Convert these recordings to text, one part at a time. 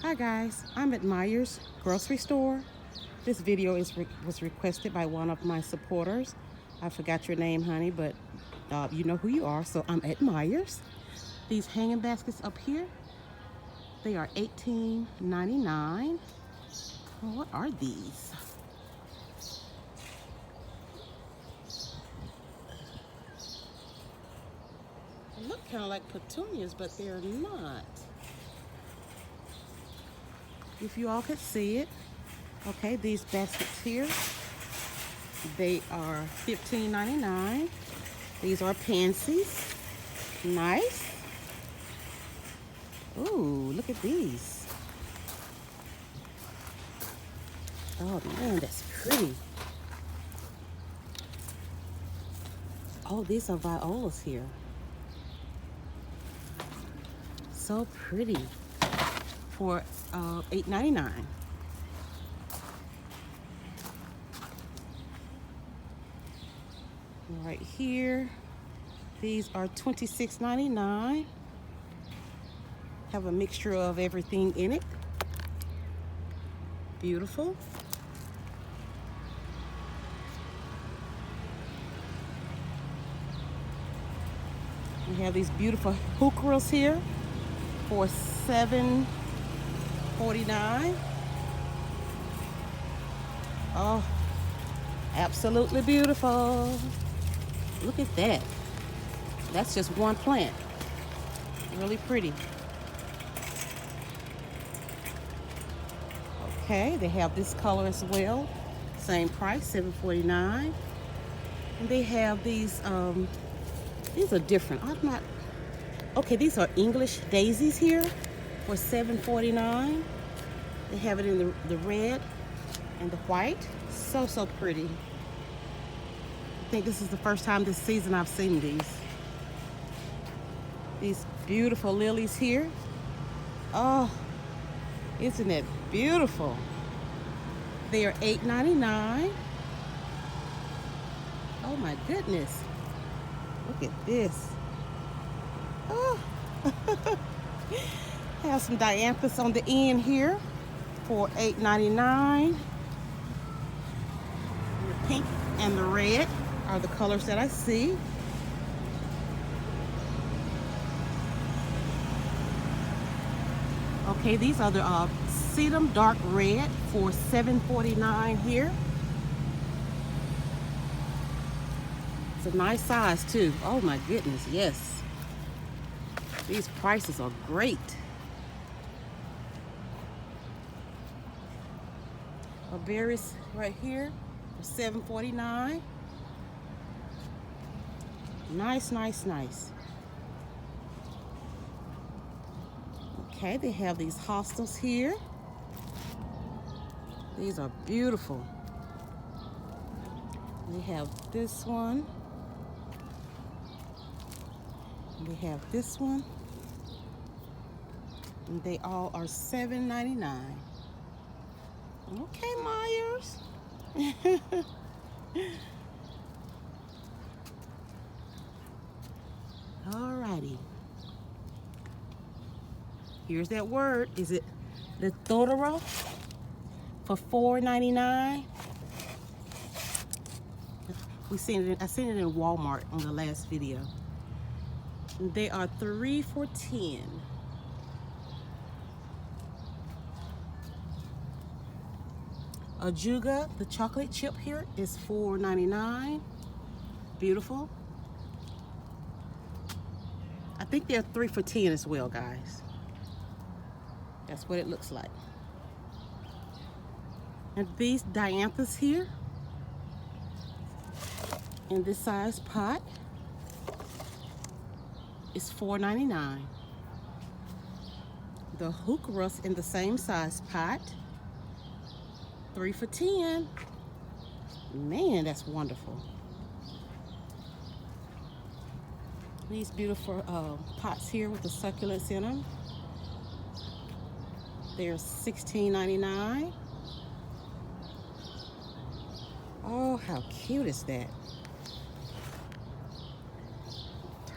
Hi guys, I'm at Meijers grocery store. This video was requested by one of my supporters. I forgot your name, honey, but you know who you are. So I'm at Meijers. These hanging baskets up here, they are $18.99. What are these? They look kind of like petunias, but they're not. If you all could see it. Okay, these baskets here, they are $15.99. These are pansies. Nice. Ooh, look at these. Oh man, that's pretty. Oh, these are violas here. So pretty. For $8.99. Right here, these are $26.99. Have a mixture of everything in it. Beautiful. We have these beautiful heucheras here for $7.49. Oh, absolutely beautiful. Look at that. That's just one plant. Really pretty. Okay, they have this color as well. Same price, $7.49. And they have these are different. Okay, these are English daisies here for $7.49. They have it in the red and the white. So pretty. I think this is the first time this season I've seen these. These beautiful lilies here. Oh, isn't it beautiful? They are $8.99. Oh my goodness. Look at this. Oh. Have some dianthus on the end here for $8.99. The pink and the red are the colors that I see. Okay, these are the sedum dark red for $7.49 here. It's a nice size too. Oh my goodness, yes. These prices are great. Berries right here for $7.49. Nice. Okay, they have these hostels here. These are beautiful. They have this one. We have this one. And they all are $7.99. Okay, Meijers. Alrighty. Here's that word. Is it the Totoro for $4.99? I seen it in Walmart on the last video. They are 3 for $10. Ajuga, the chocolate chip here, is $4.99. Beautiful. I think they're 3 for $10 as well, guys. That's what it looks like. And these dianthus here in this size pot is $4.99. The heucheras in the same size pot, 3 for $10. Man, that's wonderful. These beautiful pots here with the succulents in them. They're $16.99. Oh, how cute is that?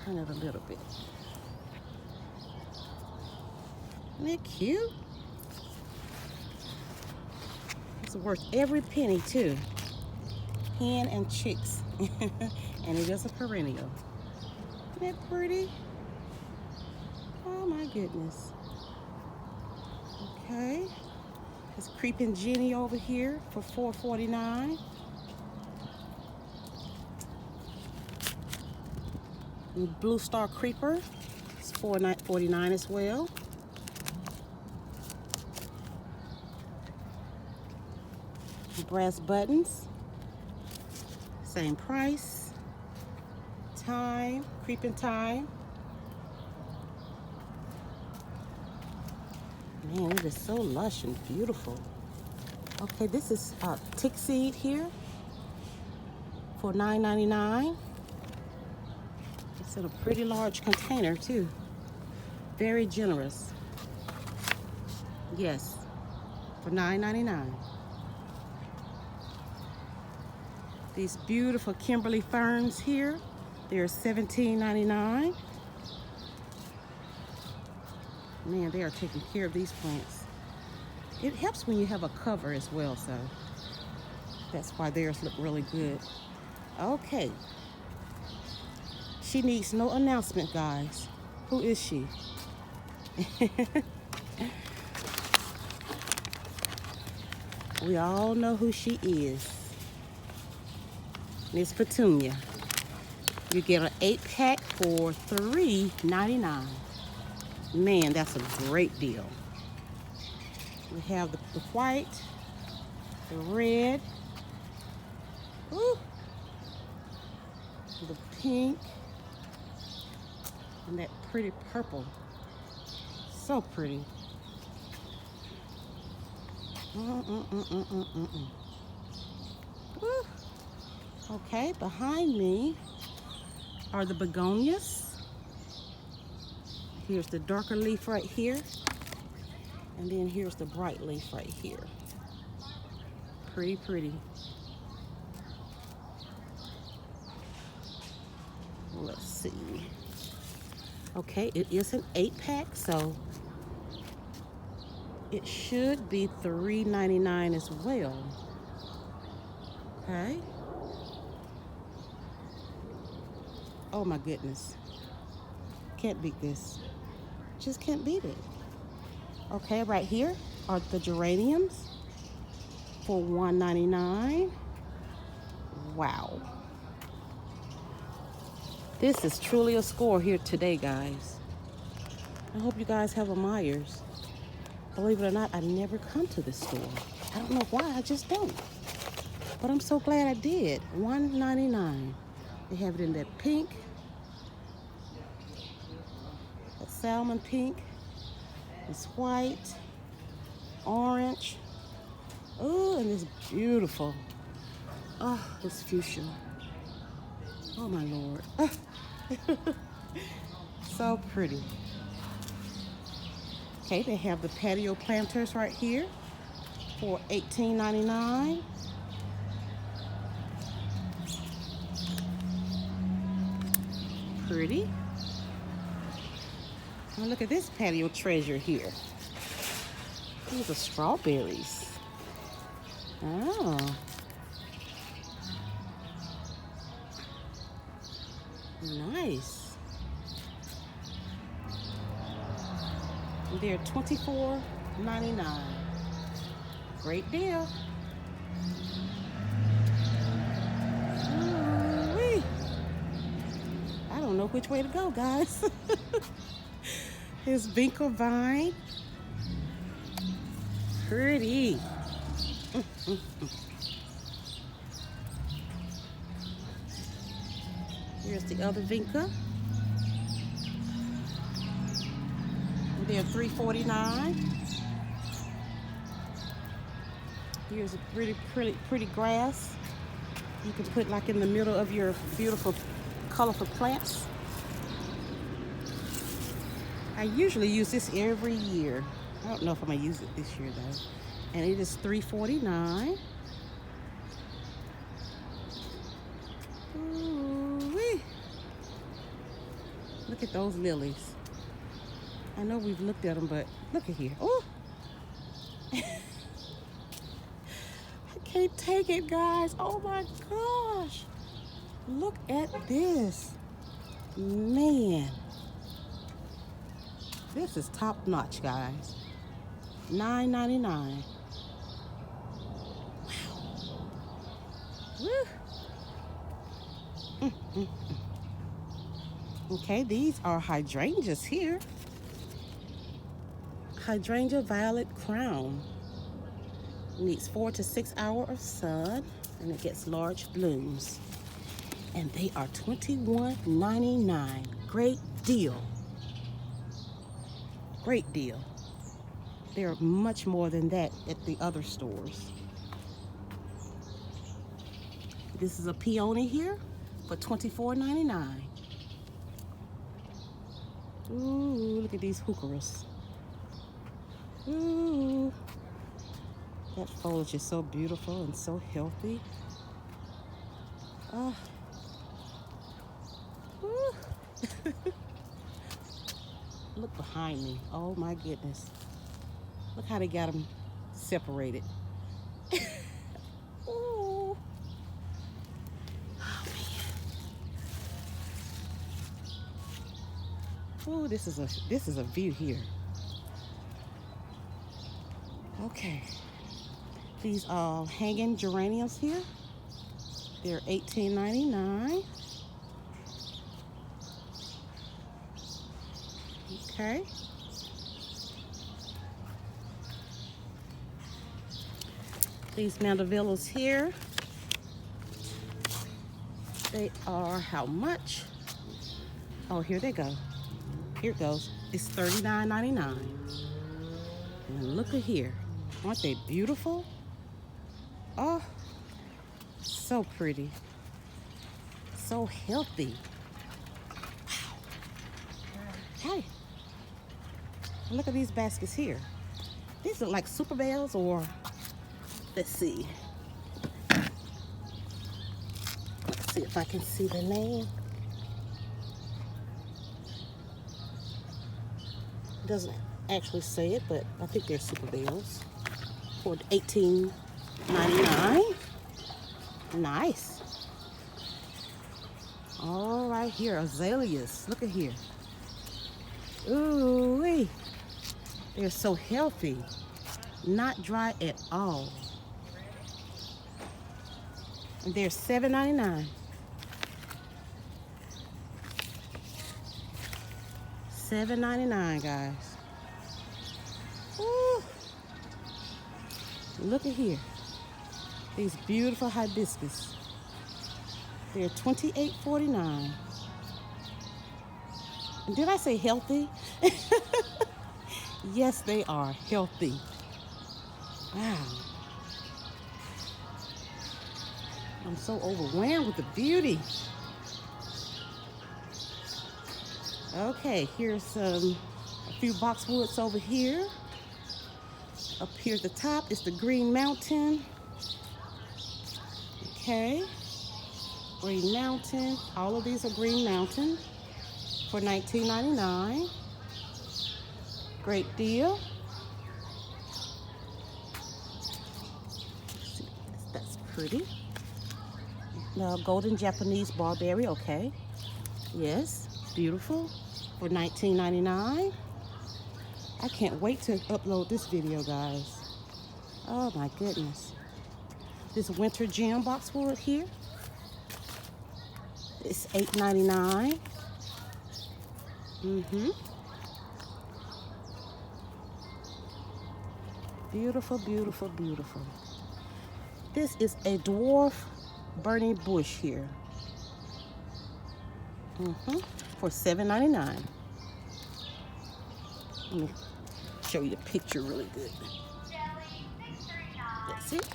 Turn it a little bit. Isn't that cute? It's worth every penny too. Hen and chicks. And it is a perennial. Isn't that pretty? Oh my goodness. Okay. There's Creeping Jenny over here for $4.49. And Blue Star Creeper is $4.49 as well. Brass buttons, same price. Thyme, creeping thyme. Man, it is so lush and beautiful. Okay, this is tick seed here for $9.99. It's in a pretty large container too. Very generous. Yes, for $9.99. These beautiful Kimberly Ferns here, they're $17.99. Man, they are taking care of these plants. It helps when you have a cover as well, so that's why theirs look really good. Okay. She needs no announcement, guys. Who is she? We all know who she is. Miss Petunia. You get an 8-pack for $3.99. Man, that's a great deal. We have the white, the red, ooh, the pink, and that pretty purple. So pretty. Woo. Okay, behind me are the begonias. Here's the darker leaf right here. And then here's the bright leaf right here. Pretty, pretty. Let's see. Okay, it is an 8-pack, so it should be $3.99 as well. Okay. Oh my goodness. Can't beat this. Just can't beat it. Okay, right here are the geraniums for $1.99. Wow. This is truly a score here today, guys. I hope you guys have a Meijers. Believe it or not, I never come to this store. I don't know why, I just don't. But I'm so glad I did. $1.99. They have it in that pink, that salmon pink, this white, orange. Oh, and it's beautiful. Oh, this fuchsia. Oh my Lord. So pretty. Okay, they have the Patio Planters right here for $18.99. Pretty. Now look at this patio treasure here. These are strawberries. Oh. Nice. They're $24.99. Great deal. Ooh-wee. I don't know which way to go, guys. Here's Vinca Vine. Pretty. Here's the other Vinca. They're $3.49. Here's a pretty grass. You can put like in the middle of your beautiful, colorful plants. I usually use this every year. I don't know if I'm gonna use it this year though. And it is $3.49. Ooh-wee. Look at those lilies. I know we've looked at them, but look at here. Oh, can't take it, guys. Oh my gosh. Look at this. Man. This is top notch, guys. $9.99. Wow. Woo. Okay, these are hydrangeas here. Hydrangea Violet Crown. Needs 4 to 6 hours of sun, and it gets large blooms. And they are $21.99. Great deal. Great deal. They're much more than that at the other stores. This is a peony here for $24.99. Ooh, look at these heucheras. Ooh, that foliage is so beautiful and so healthy. Look behind me. Oh my goodness. Look how they got them separated. Ooh. Oh man. Ooh, this is a view here. Okay. These are hanging geraniums here. They're $18.99. Okay. These mandelvillas here, they are how much? Oh, here they go. Here it goes. It's $39.99. And look at here. Aren't they beautiful? Oh, so pretty. So healthy. Wow. Hey. Look at these baskets here. These look like super bells, or let's see. Let's see if I can see the name. It doesn't actually say it, but I think they're super bells for $18.99. Nice. All right, here, azaleas. Look at here. Ooh-wee. They're so healthy. Not dry at all. And they're $7.99. $7.99, guys. Ooh. Look at here. These beautiful hibiscus. They're $28.49. And did I say healthy? Yes, they are healthy. Wow. I'm so overwhelmed with the beauty. Okay, here's a few boxwoods over here. Up here at the top is the Green Mountain. Okay, Green Mountain. All of these are Green Mountain for $19.99. Great deal. That's pretty. Golden Japanese barberry, okay. Yes, beautiful for $19.99. I can't wait to upload this video, guys. Oh my goodness. This winter gem boxwood here. It's $8.99. Beautiful, beautiful, beautiful. This is a dwarf burning bush here. For $7.99. Let me show you the picture really good. That's it.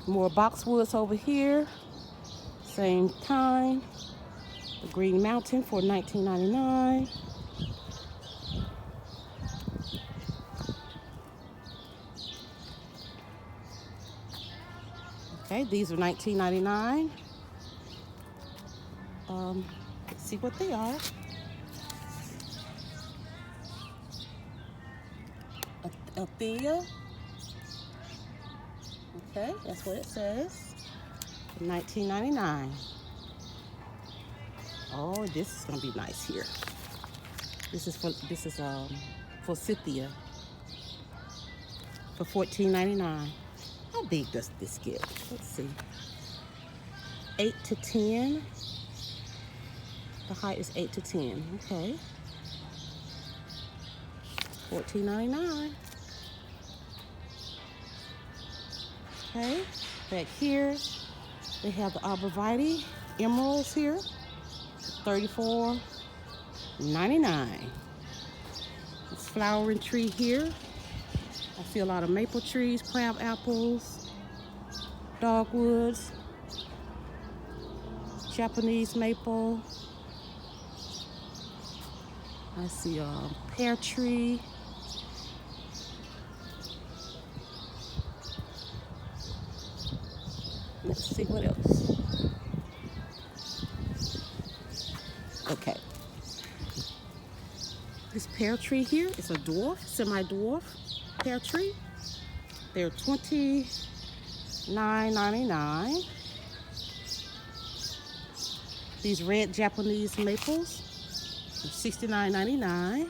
More boxwoods over here. Same kind. The Green Mountain for $19.99. Okay, these are $19.99. Let's see what they are. Althea. Okay, that's what it says. $19.99. Oh, this is gonna be nice here. This is forsythia for $14.99. How big does this get? Let's see. 8 to 10. The height is 8 to 10. Okay. $14.99. Okay. Back here, they have the arborvitae emeralds here. $34.99. This flowering tree here. I see a lot of maple trees, crab apples, dogwoods, Japanese maple. I see a pear tree. Let's see what else. Okay. This pear tree here is a dwarf, semi-dwarf pear tree. They're $29.99. These red Japanese maples, $69.99.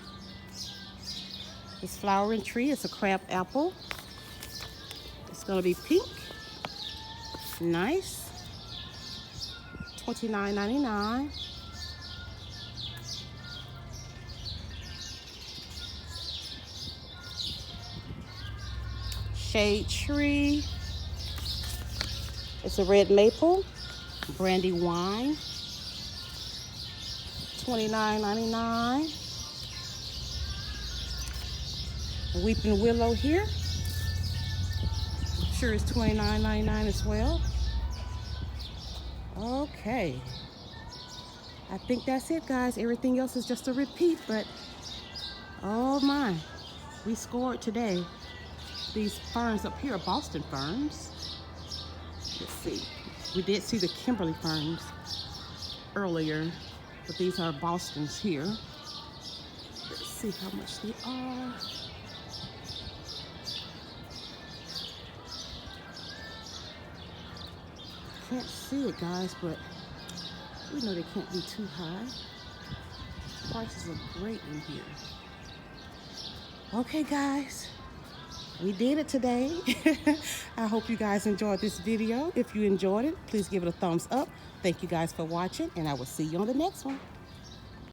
This flowering tree is a crab apple. It's gonna be pink. Nice. $29.99. Shade tree. It's a red maple, brandy wine. $29.99. Weeping willow here. I'm sure it's $29.99 as well. Okay. I think that's it, guys. Everything else is just a repeat, but oh my, we scored today. These ferns up here are Boston ferns. Let's see. We did see the Kimberly Ferns earlier, but these are Bostons here. Let's see how much they are. Can't see it, guys, but we know they can't be too high. Prices are great in here. Okay, guys. We did it today. I hope you guys enjoyed this video. If you enjoyed it, please give it a thumbs up. Thank you guys for watching, and I will see you on the next one.